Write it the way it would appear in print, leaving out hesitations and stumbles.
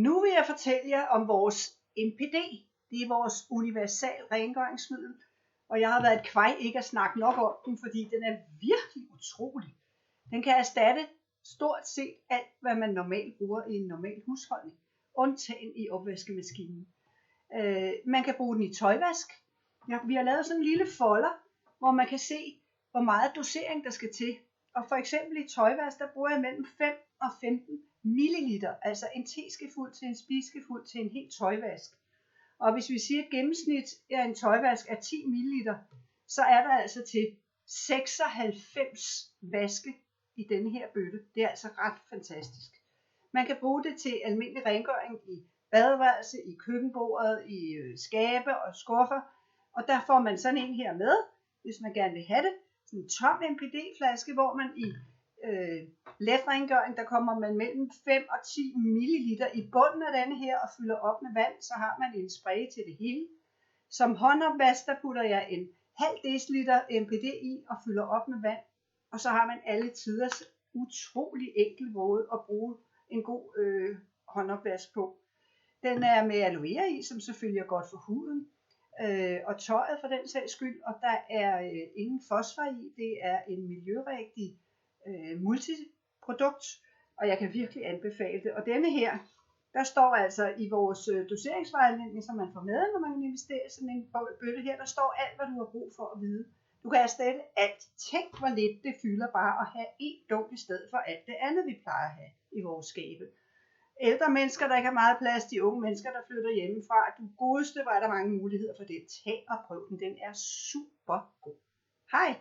Nu vil jeg fortælle jer om vores NPD. Det er vores universal rengøringsmiddel. Og jeg har været et kvej ikke at snakke nok om den, fordi den er virkelig utrolig. Den kan erstatte stort set alt, hvad man normalt bruger i en normal husholdning. Undtagen i opvaskemaskinen. Man kan bruge den i tøjvask. Vi har lavet sådan en lille folder, hvor man kan se, hvor meget dosering der skal til. Og for eksempel i tøjvask, der bruger jeg mellem 5 og 15 milliliter, altså en teskefuld til en spiseskefuld til en helt tøjvask. Og hvis vi siger, at gennemsnit af en tøjvask er 10 milliliter, så er der altså til 96 vaske i denne her bøtte. Det er altså ret fantastisk. Man kan bruge det til almindelig rengøring i badeværelse, i køkkenbordet, i skabe og skuffer. Og der får man sådan en her med, hvis man gerne vil have det. Sådan en tom NPD-flaske, hvor man i letrengøring, der kommer man mellem 5 og 10 milliliter i bunden af denne her og fylder op med vand, så har man en spray til det hele. Som håndopvask, der putter jeg en halv deciliter NPD i og fylder op med vand, og så har man alle tiders utrolig enkel måde at bruge en god håndopvask på. Den er med aloe vera i, som selvfølgelig er godt for huden, og tøjet for den sags skyld, og der er ingen fosfor i. Det er en miljørigtig multiprodukt, og jeg kan virkelig anbefale det. Og denne her, der står altså i vores doseringsvejledning, som man får med, når man investerer i sådan en bøtte her, der står alt, hvad du har brug for at vide. Du kan erstatte alt. Tænk, hvor lidt det fylder bare at have en dunk i stedet for alt det andet, vi plejer at have i vores skabe. Ældre mennesker, der ikke har meget plads, de unge mennesker, der flytter hjemmefra, du godeste, var der mange muligheder for det. Tag og prøv den. Den er super god. Hej!